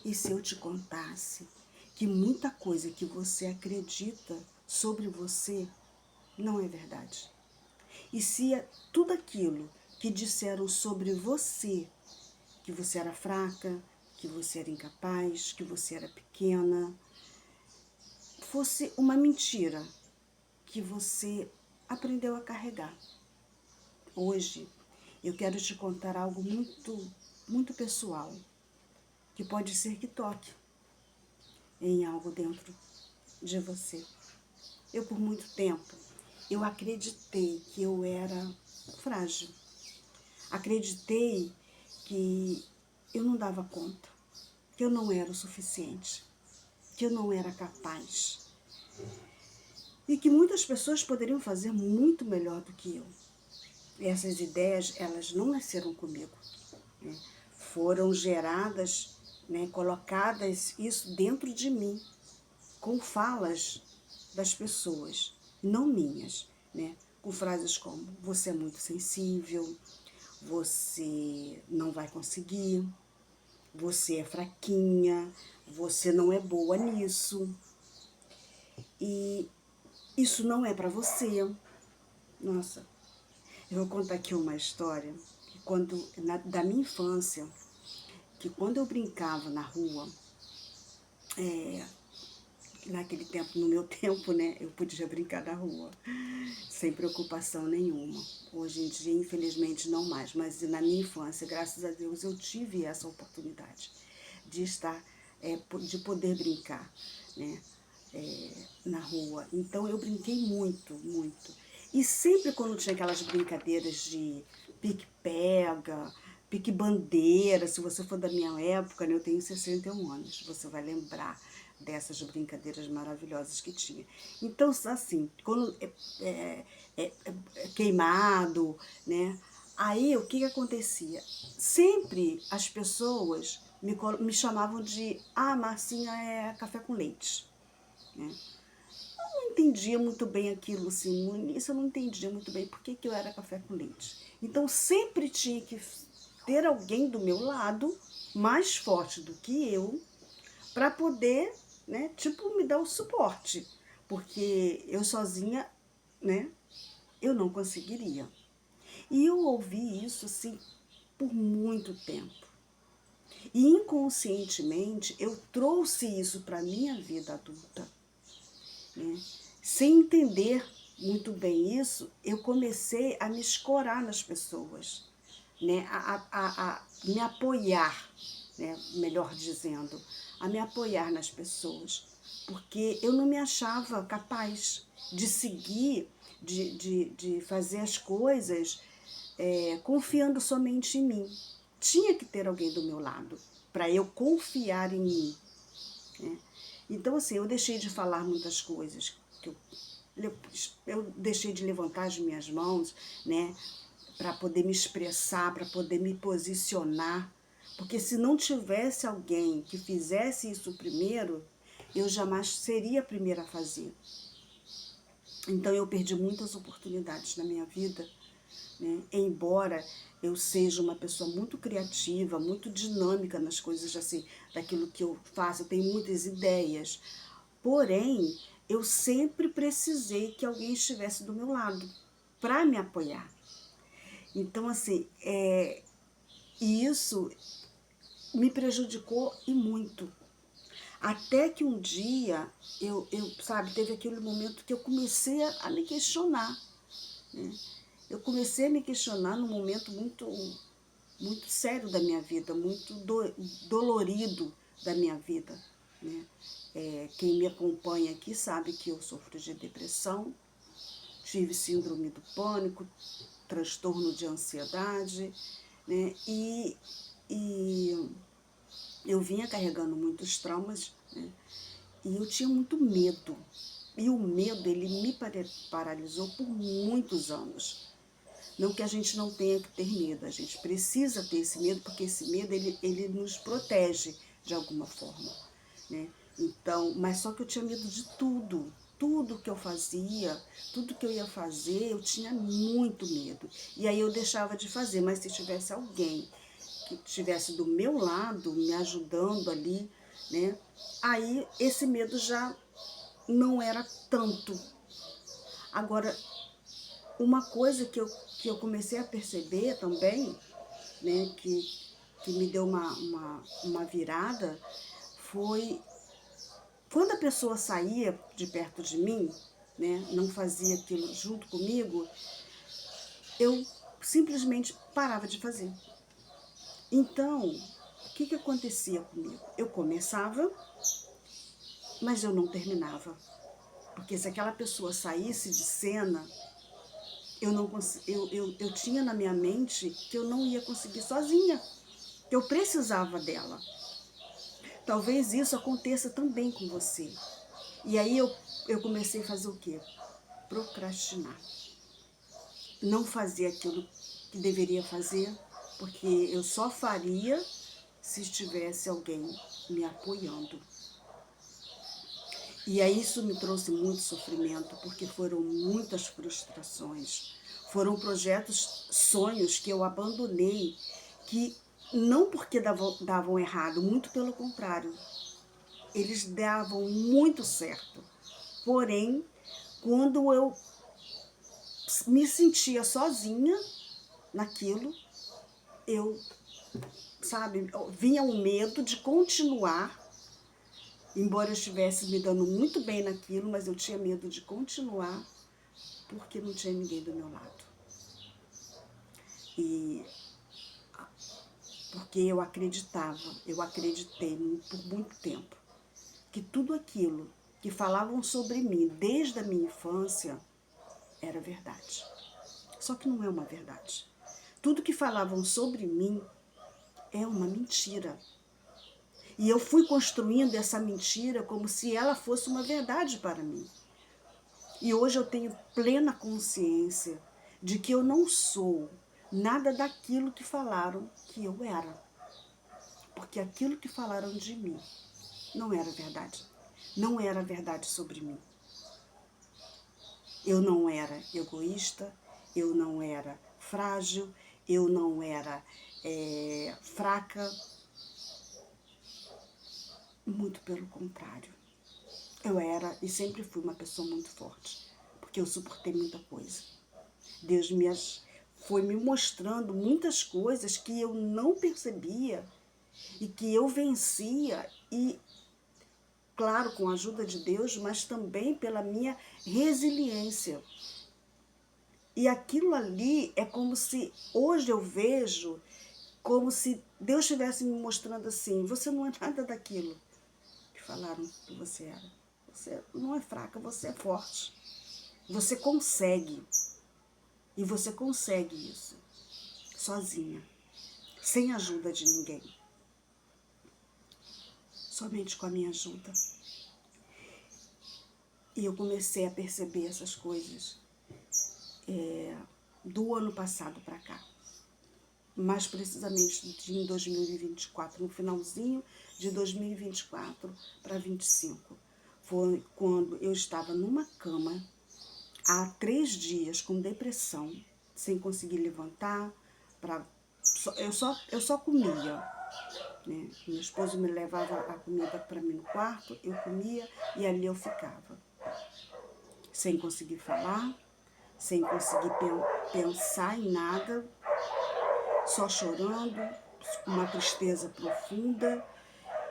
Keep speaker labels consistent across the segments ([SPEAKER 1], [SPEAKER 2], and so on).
[SPEAKER 1] E se eu te contasse que muita coisa que você acredita sobre você não é verdade? E se tudo aquilo que disseram sobre você, que você era fraca, que você era incapaz, que você era pequena, fosse uma mentira que você aprendeu a carregar. Hoje eu quero te contar algo muito pessoal, que pode ser que toque em algo dentro de você. Eu, por muito tempo, eu acreditei que eu era frágil. Acreditei que eu não dava conta, que eu não era o suficiente, que eu não era capaz. E que muitas pessoas poderiam fazer muito melhor do que eu. E essas ideias, elas não nasceram comigo, né? Foram geradas, né, colocadas isso dentro de mim, com falas das pessoas, não minhas, né? Com frases como: você é muito sensível, você não vai conseguir, você é fraquinha, você não é boa nisso, e isso não é para você. Nossa, eu vou contar aqui uma história que da minha infância, que quando eu brincava na rua, naquele tempo, no meu tempo, né, eu podia brincar na rua, sem preocupação nenhuma. Hoje em dia, infelizmente, não mais, mas na minha infância, graças a Deus, eu tive essa oportunidade de estar, de poder brincar, né, na rua. Então, eu brinquei muito, muito. E sempre quando tinha aquelas brincadeiras de pique-pega, pique-bandeira, se você for da minha época, né, eu tenho 61 anos, você vai lembrar dessas brincadeiras maravilhosas que tinha. Então, assim, quando queimado, né? Aí, o que acontecia? Sempre as pessoas me chamavam de: ah, Marcinha é café com leite, né? Não entendia muito bem aquilo, assim, no início eu não entendia muito bem por que eu era café com leite. Então, sempre tinha que ter alguém do meu lado, mais forte do que eu, para poder, né, tipo, me dar o suporte, porque eu sozinha, né, eu não conseguiria. E eu ouvi isso, assim, por muito tempo. E inconscientemente eu trouxe isso para a minha vida adulta, né? Sem entender muito bem isso, eu comecei a me escorar nas pessoas, né? A me apoiar, né? Melhor dizendo, a me apoiar nas pessoas, porque eu não me achava capaz de seguir, de fazer as coisas confiando somente em mim. Tinha que ter alguém do meu lado para eu confiar em mim, né? Então, assim, eu deixei de falar muitas coisas, eu deixei de levantar as minhas mãos, né, para poder me expressar, para poder me posicionar, porque se não tivesse alguém que fizesse isso primeiro, eu jamais seria a primeira a fazer. Então eu perdi muitas oportunidades na minha vida, né? Embora eu seja uma pessoa muito criativa, muito dinâmica nas coisas, assim, daquilo que eu faço, eu tenho muitas ideias, porém, eu sempre precisei que alguém estivesse do meu lado para me apoiar. Então, assim, isso me prejudicou e muito. Até que um dia, sabe, teve aquele momento que eu comecei a me questionar, né? Eu comecei a me questionar num momento muito sério da minha vida, muito dolorido da minha vida, né? Quem me acompanha aqui sabe que eu sofro de depressão, tive síndrome do pânico, transtorno de ansiedade, né? E eu vinha carregando muitos traumas, né? E eu tinha muito medo. E o medo, ele me paralisou por muitos anos. Não que a gente não tenha que ter medo, a gente precisa ter esse medo, porque esse medo, ele nos protege de alguma forma, né? Então, mas só que eu tinha medo de tudo. Tudo que eu fazia, tudo que eu ia fazer, eu tinha muito medo. E aí eu deixava de fazer, mas se tivesse alguém que estivesse do meu lado, me ajudando ali, né? Aí esse medo já não era tanto. Agora, uma coisa que eu comecei a perceber também, né, que me deu uma virada, foi quando a pessoa saía de perto de mim, né, não fazia aquilo junto comigo, eu simplesmente parava de fazer. Então, o que acontecia comigo? Eu começava, mas eu não terminava. Porque se aquela pessoa saísse de cena, eu tinha na minha mente que eu não ia conseguir sozinha, que eu precisava dela. Talvez isso aconteça também com você. E aí eu comecei a fazer o quê? Procrastinar. Não fazer aquilo que deveria fazer, porque eu só faria se estivesse alguém me apoiando. E aí isso me trouxe muito sofrimento, porque foram muitas frustrações. Foram projetos, sonhos que eu abandonei, que não porque davam errado, muito pelo contrário. Eles davam muito certo. Porém, quando eu me sentia sozinha naquilo, eu, sabe, vinha o medo de continuar, embora eu estivesse me dando muito bem naquilo, mas eu tinha medo de continuar porque não tinha ninguém do meu lado. E porque eu acreditei por muito tempo que tudo aquilo que falavam sobre mim desde a minha infância era verdade. Só que não é uma verdade. Tudo que falavam sobre mim é uma mentira. E eu fui construindo essa mentira como se ela fosse uma verdade para mim. E hoje eu tenho plena consciência de que eu não sou nada daquilo que falaram que eu era. Porque aquilo que falaram de mim não era verdade. Não era verdade sobre mim. Eu não era egoísta, eu não era frágil, eu não era fraca. Muito pelo contrário. Eu era e sempre fui uma pessoa muito forte, porque eu suportei muita coisa. Deus foi me mostrando muitas coisas que eu não percebia e que eu vencia, e claro, com a ajuda de Deus, mas também pela minha resiliência. E aquilo ali é como se, hoje eu vejo, como se Deus estivesse me mostrando assim: você não é nada daquilo que falaram que você era. Você não é fraca, você é forte. Você consegue. E você consegue isso sozinha, sem ajuda de ninguém. Somente com a minha ajuda. E eu comecei a perceber essas coisas do ano passado para cá. Mais precisamente em 2024, no finalzinho de 2024 para 2025. Foi quando eu estava numa cama há 3 dias com depressão, sem conseguir levantar, eu só comia, né? Meu esposo me levava a comida para mim no quarto, eu comia e ali eu ficava, sem conseguir falar, sem conseguir pensar em nada, só chorando, uma tristeza profunda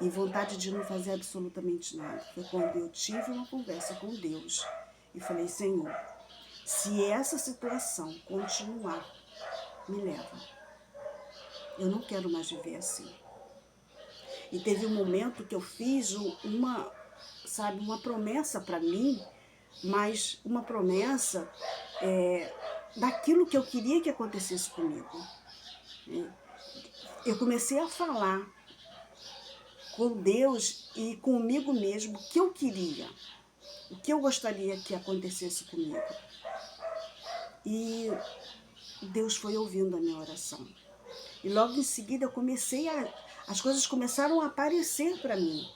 [SPEAKER 1] e vontade de não fazer absolutamente nada. Foi quando eu tive uma conversa com Deus e falei: Senhor, se essa situação continuar, me leva. Eu não quero mais viver assim. E teve um momento que eu fiz uma promessa para mim, mas uma promessa daquilo que eu queria que acontecesse comigo. Eu comecei a falar com Deus e comigo mesmo o que eu queria, o que eu gostaria que acontecesse comigo. E Deus foi ouvindo a minha oração. E logo em seguida as coisas começaram a aparecer para mim.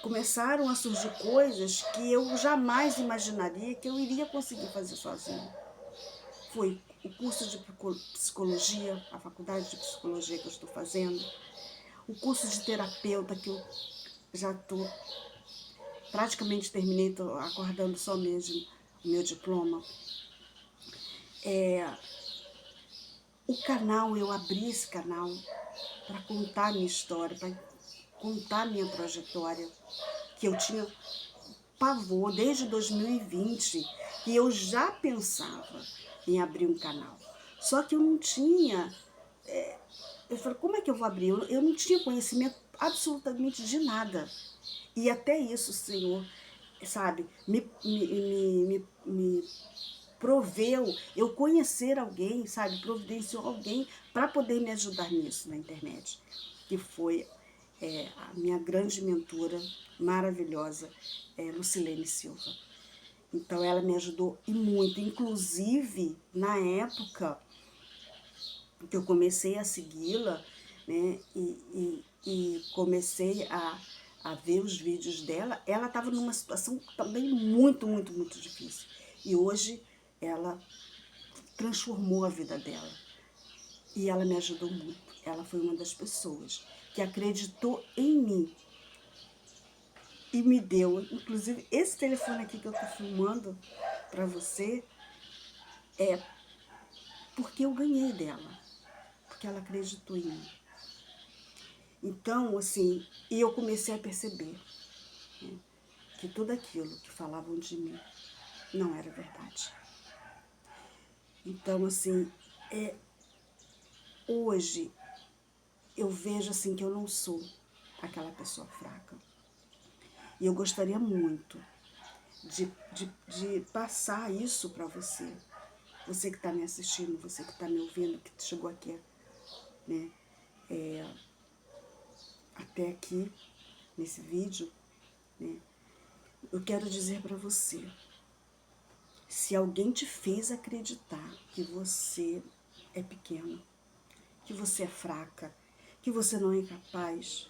[SPEAKER 1] Começaram a surgir coisas que eu jamais imaginaria que eu iria conseguir fazer sozinha. Foi o curso de psicologia, a faculdade de psicologia que eu estou fazendo, o curso de terapeuta que eu já estou praticamente terminei, estou aguardando só mesmo o meu diploma. O canal, eu abri esse canal para contar minha história, para contar minha trajetória, que eu tinha pavor desde 2020, que eu já pensava em abrir um canal. Só que eu não tinha... eu falei, como é que eu vou abrir? Eu não tinha conhecimento absolutamente de nada. E até isso, Senhor, sabe, me proveu eu conhecer alguém, sabe, providenciou alguém para poder me ajudar nisso na internet, que foi a minha grande mentora maravilhosa, Lucilene Silva. Então ela me ajudou e muito, inclusive na época que eu comecei a segui-la, né, e comecei a ver os vídeos dela, ela estava numa situação também muito, muito, muito difícil. E hoje ela transformou a vida dela. E ela me ajudou muito. Ela foi uma das pessoas que acreditou em mim e me deu, inclusive, esse telefone aqui que eu estou filmando para você, é porque eu ganhei dela, porque ela acreditou em mim. Então, assim, e eu comecei a perceber, né, que tudo aquilo que falavam de mim não era verdade. Então, assim, hoje eu vejo assim que eu não sou aquela pessoa fraca. E eu gostaria muito de passar isso para você. Você que está me assistindo, você que está me ouvindo, que chegou aqui, né, até aqui, nesse vídeo, né, eu quero dizer para você, se alguém te fez acreditar que você é pequena, que você é fraca, que você não é capaz,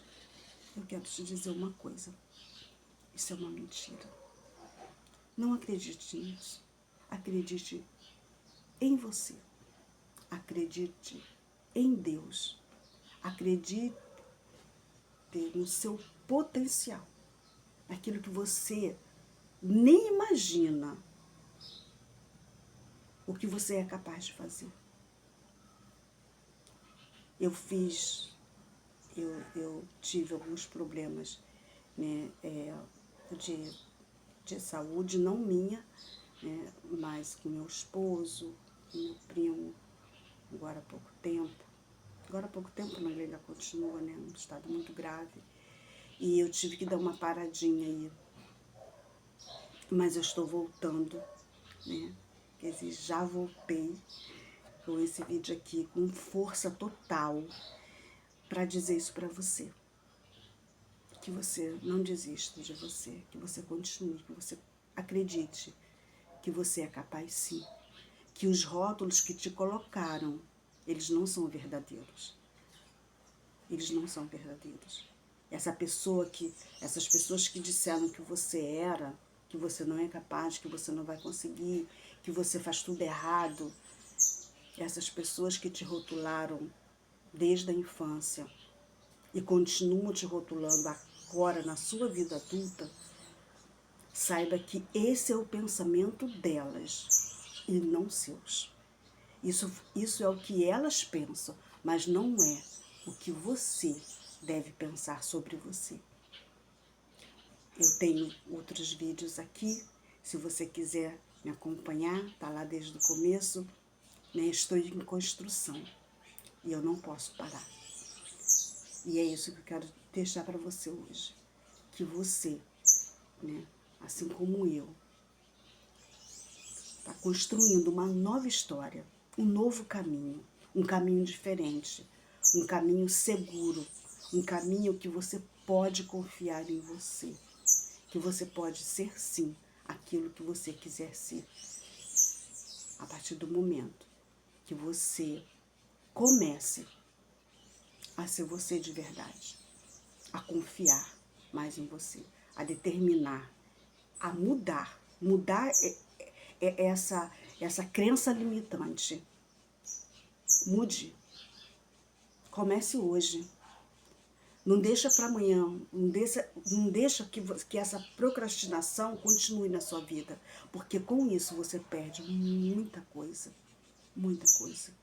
[SPEAKER 1] eu quero te dizer uma coisa, isso é uma mentira. Não acredite nisso, acredite em você, acredite em Deus, acredite no seu potencial, naquilo que você nem imagina o que você é capaz de fazer. Eu tive alguns problemas, né, de saúde, não minha, né, mas com meu esposo, com meu primo, agora há pouco tempo. Agora há pouco tempo, mas ele ainda continua, né, num estado muito grave. E eu tive que dar uma paradinha aí. Mas eu estou voltando, né? Quer dizer, já voltei com esse vídeo aqui com força total para dizer isso para você. Que você não desista de você, que você continue, que você acredite que você é capaz sim. Que os rótulos que te colocaram, eles não são verdadeiros. Eles não são verdadeiros. Essas pessoas que disseram que você era, que você não é capaz, que você não vai conseguir, que você faz tudo errado, essas pessoas que te rotularam desde a infância e continuam te rotulando agora na sua vida adulta, saiba que esse é o pensamento delas e não seus. Isso é o que elas pensam, mas não é o que você deve pensar sobre você. Eu tenho outros vídeos aqui, se você quiser me acompanhar, tá lá desde o começo, né? Estou em construção e eu não posso parar. E é isso que eu quero deixar para você hoje, que você, né, assim como eu, está construindo uma nova história, um novo caminho, um caminho diferente, um caminho seguro, um caminho que você pode confiar em você, que você pode ser sim aquilo que você quiser ser, a partir do momento que você comece a ser você de verdade, a confiar mais em você, a determinar, a mudar essa crença limitante, Mude. Comece hoje. Não deixa para amanhã, não deixa que essa procrastinação continue na sua vida, porque com isso você perde muita coisa, muita coisa.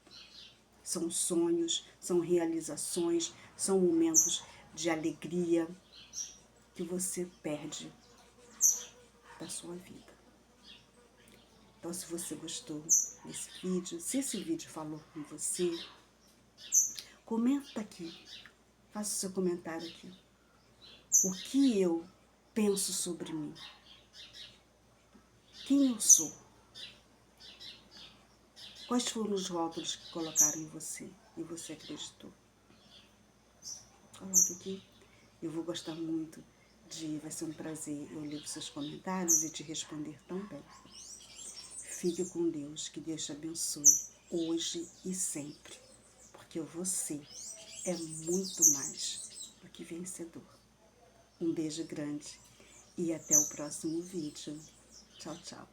[SPEAKER 1] São sonhos, são realizações, são momentos de alegria que você perde da sua vida. Então, se você gostou desse vídeo, se esse vídeo falou com você, comenta aqui, faça o seu comentário aqui. O que eu penso sobre mim? Quem eu sou? Quais foram os rótulos que colocaram em você e você acreditou? Coloque aqui. Eu vou gostar muito vai ser um prazer eu ler os seus comentários e te responder também. Fique com Deus, que Deus te abençoe, hoje e sempre, porque você é muito mais do que vencedor. Um beijo grande e até o próximo vídeo. Tchau, tchau.